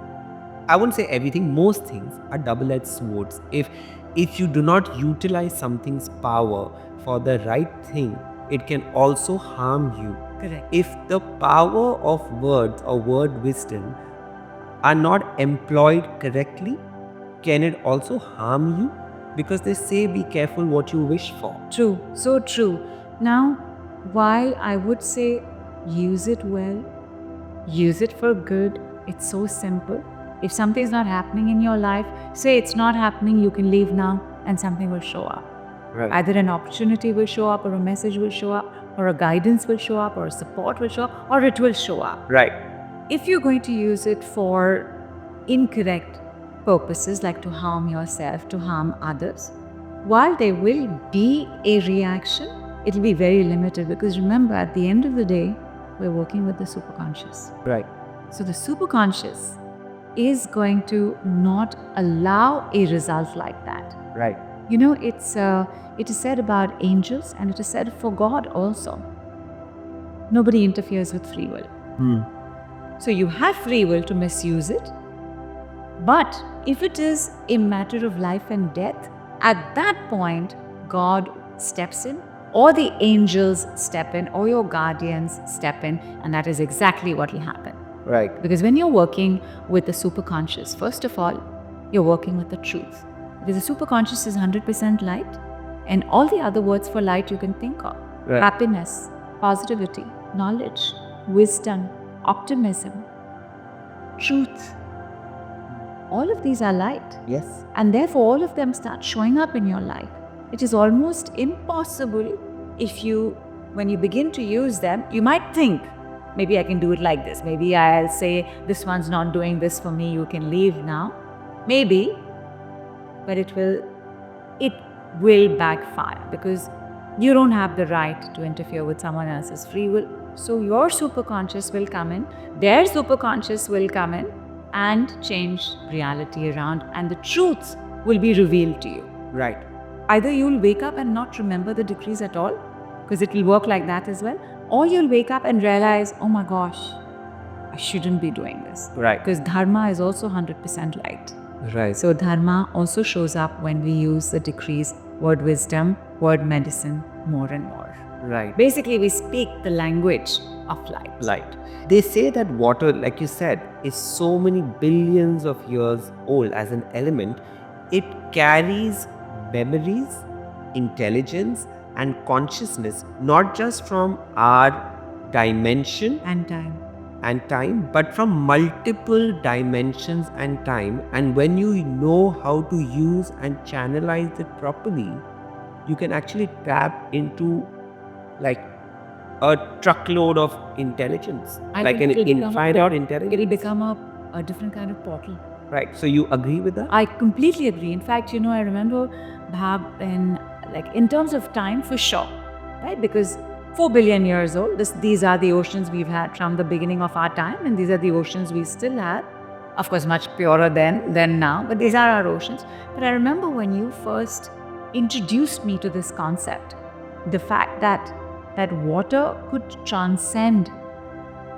Speaker 1: I wouldn't say everything, most things are double-edged swords. If you do not utilize something's power for the right thing, it can also harm you.
Speaker 2: Correct.
Speaker 1: If the power of words or word wisdom are not employed correctly, can it also harm you? Because they say be careful what you wish for.
Speaker 2: True, so true. Now, while I would say use it well, use it for good, it's so simple. If something's not happening in your life, say it's not happening, you can leave now and something will show up.
Speaker 1: Right.
Speaker 2: Either an opportunity will show up, or a message will show up, or a guidance will show up, or a support will show up, or it will show up.
Speaker 1: Right.
Speaker 2: If you're going to use it for incorrect purposes, like to harm yourself, to harm others, while there will be a reaction, it will be very limited, because remember, at the end of the day, we're working with the superconscious.
Speaker 1: Right.
Speaker 2: So the superconscious is going to not allow a result like that.
Speaker 1: Right.
Speaker 2: It is said about angels, and it is said for God also. Nobody interferes with free will. So you have free will to misuse it. But if it is a matter of life and death, at that point, God steps in, or the angels step in, or your guardians step in, and that is exactly what will happen.
Speaker 1: Right.
Speaker 2: Because when you're working with the superconscious, first of all, you're working with the truth. Because the superconscious is 100% light, and all the other words for light you can think of.
Speaker 1: Right.
Speaker 2: Happiness, positivity, knowledge, wisdom, optimism, truth. All of these are light.
Speaker 1: Yes.
Speaker 2: And therefore, all of them start showing up in your life. It is almost impossible when you begin to use them, you might think, maybe I can do it like this. Maybe I'll say, this one's not doing this for me, you can leave now. Maybe, but it will backfire, because you don't have the right to interfere with someone else's free will. So your superconscious will come in, their superconscious will come in and change reality around, and the truths will be revealed to you.
Speaker 1: Right.
Speaker 2: Either you'll wake up and not remember the decrees at all, because it will work like that as well, or you'll wake up and realize, oh my gosh, I shouldn't be doing this.
Speaker 1: Right.
Speaker 2: Because dharma is also 100% light.
Speaker 1: Right.
Speaker 2: So dharma also shows up when we use the decrees, word wisdom, word medicine more and more.
Speaker 1: Right.
Speaker 2: Basically, we speak the language of light.
Speaker 1: Light. They say that water, like you said, is so many billions of years old as an element. It carries memories, intelligence, and consciousness, not just from our dimension
Speaker 2: And time.
Speaker 1: and time, but from multiple dimensions and time. And when you know how to use and channelize it properly, you can actually tap into like a truckload of intelligence, like an infinite intelligence.
Speaker 2: It'll become a different kind of portal.
Speaker 1: Right. So you agree with that?
Speaker 2: I completely agree. In fact, I remember Bhaav in terms of time, for sure, right? Because 4 billion years old, these are the oceans we've had from the beginning of our time, and these are the oceans we still have. Of course, much purer than now, but these are our oceans. But I remember when you first introduced me to this concept, the fact that water could transcend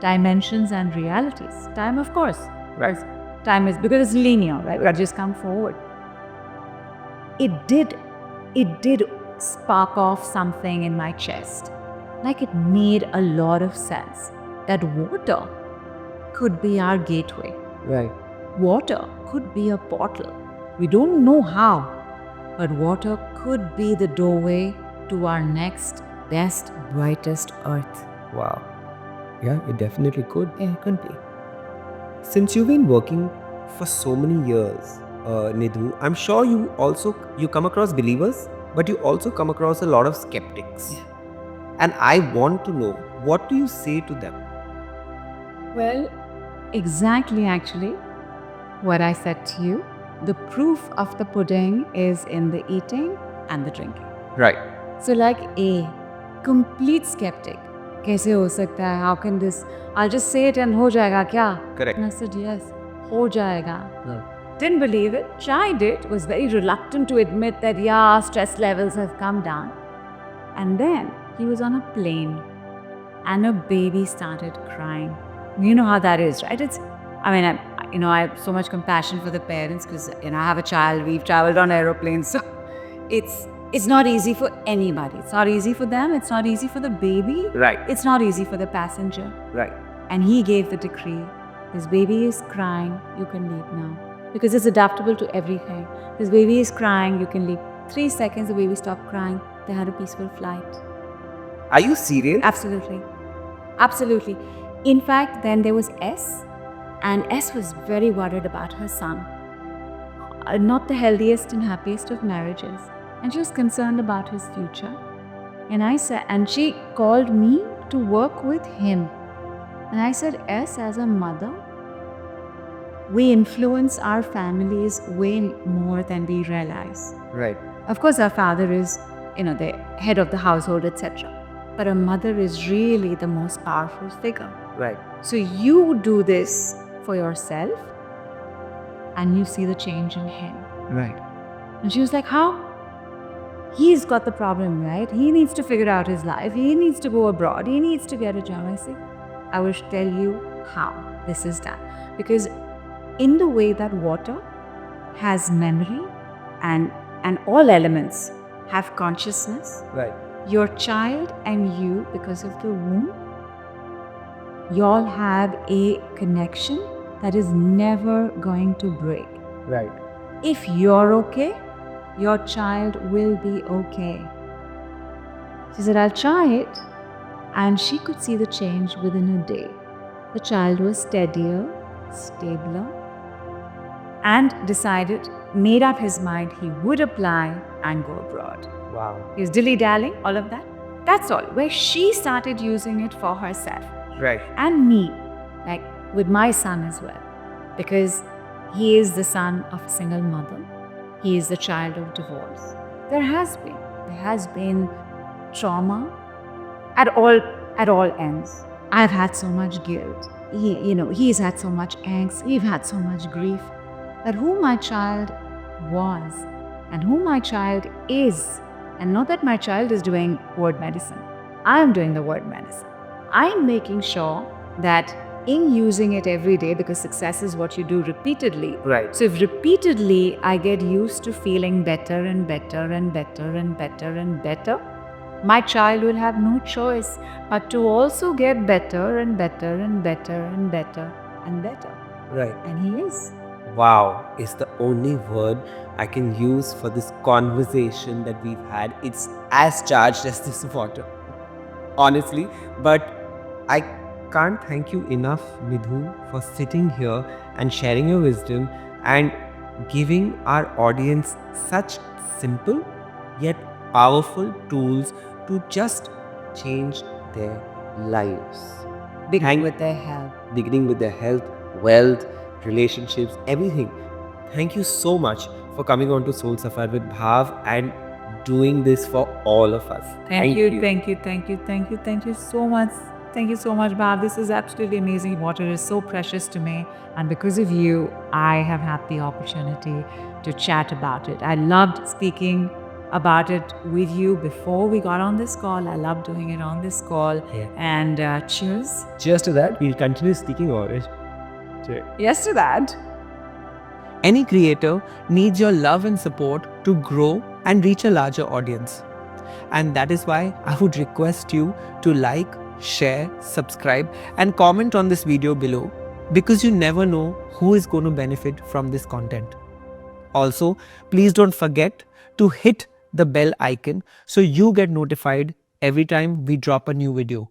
Speaker 2: dimensions and realities. Time, of course, right? Time is, because it's linear, right? We'll just come forward. It did spark off something in my chest. Like, it made a lot of sense. that water could be our gateway.
Speaker 1: Right.
Speaker 2: Water could be a portal. We don't know how, but water could be the doorway to our next, best, brightest earth.
Speaker 1: Wow. Yeah, it definitely could. Yeah, it could be. Since you've been working for so many years, Nidhu, I'm sure you come across believers, but you also come across a lot of skeptics.
Speaker 2: Yeah.
Speaker 1: And I want to know, what do you say to them?
Speaker 2: Well, exactly actually what I said to you. The proof of the pudding is in the eating and the drinking.
Speaker 1: Right.
Speaker 2: So like a complete skeptic, कैसे हो सकता है? How can this? I'll just say it and हो जाएगा क्या?
Speaker 1: Correct.
Speaker 2: And I said yes, हो जाएगा. Didn't believe it, tried it, was very reluctant to admit that yeah, stress levels have come down. And then he was on a plane and a baby started crying. You know how that is, right? I have so much compassion for the parents because I have a child. We've traveled on aeroplanes, so it's not easy for anybody. It's not easy for them. It's not easy for the baby.
Speaker 1: Right.
Speaker 2: It's not easy for the passenger.
Speaker 1: Right.
Speaker 2: And he gave the decree. His baby is crying. You can leave now because it's adaptable to everything. His baby is crying. You can leave. 3 seconds, the baby stopped crying. They had a peaceful flight.
Speaker 1: Are you serious?
Speaker 2: Absolutely. Absolutely. In fact, then there was S, and S was very worried about her son. Not the healthiest and happiest of marriages. And she was concerned about his future. And she called me to work with him. And I said, S, as a mother, we influence our families way more than we realize.
Speaker 1: Right.
Speaker 2: Of course, our father is, the head of the household, etc. But a mother is really the most powerful figure.
Speaker 1: Right.
Speaker 2: So you do this for yourself and you see the change in him.
Speaker 1: Right.
Speaker 2: And she was like, how? He's got the problem, right? He needs to figure out his life. He needs to go abroad. He needs to get a job. I say, I will tell you how this is done. Because in the way that water has memory and all elements have consciousness,
Speaker 1: Right.
Speaker 2: your child and you, because of the womb, y'all have a connection that is never going to break.
Speaker 1: Right.
Speaker 2: If you're okay, your child will be okay. She said, I'll try it. And she could see the change within a day. The child was steadier, stabler, and made up his mind he would apply and go abroad.
Speaker 1: Wow.
Speaker 2: He was dilly-dallying, all of that. That's all. Where she started using it for herself.
Speaker 1: Right.
Speaker 2: And me, like with my son as well. Because he is the son of a single mother. He is the child of divorce. There has been trauma at all ends. I've had so much guilt. He's had so much angst. We've had so much grief. That who my child was and who my child is, and not that my child is doing word medicine. I am doing the word medicine. I'm making sure that in using it every day, because success is what you do repeatedly.
Speaker 1: Right.
Speaker 2: So if repeatedly I get used to feeling better and better and better and better and better, my child will have no choice but to also get better and better and better and better and better.
Speaker 1: Right.
Speaker 2: And he is.
Speaker 1: Wow is the only word I can use for this conversation that we've had. It's as charged as this water, honestly. But I can't thank you enough, Nidhu, for sitting here and sharing your wisdom and giving our audience such simple yet powerful tools to just change their lives.
Speaker 2: Beginning with their health.
Speaker 1: Beginning with their health, wealth, relationships, everything. Thank you so much for coming on to Soul Safar with Bhaav and doing this for all of us.
Speaker 2: Thank you so much. Thank you so much, Bhaav. This is absolutely amazing. Water is so precious to me. And because of you, I have had the opportunity to chat about it. I loved speaking about it with you before we got on this call. I love doing it on this call.
Speaker 1: Yeah.
Speaker 2: And cheers.
Speaker 1: Cheers to that. We'll continue speaking about it. Cheers.
Speaker 2: Yes to that.
Speaker 3: Any creator needs your love and support to grow and reach a larger audience. And that is why I would request you to like, share, subscribe, and comment on this video below, because you never know who is going to benefit from this content. Also, please don't forget to hit the bell icon so you get notified every time we drop a new video.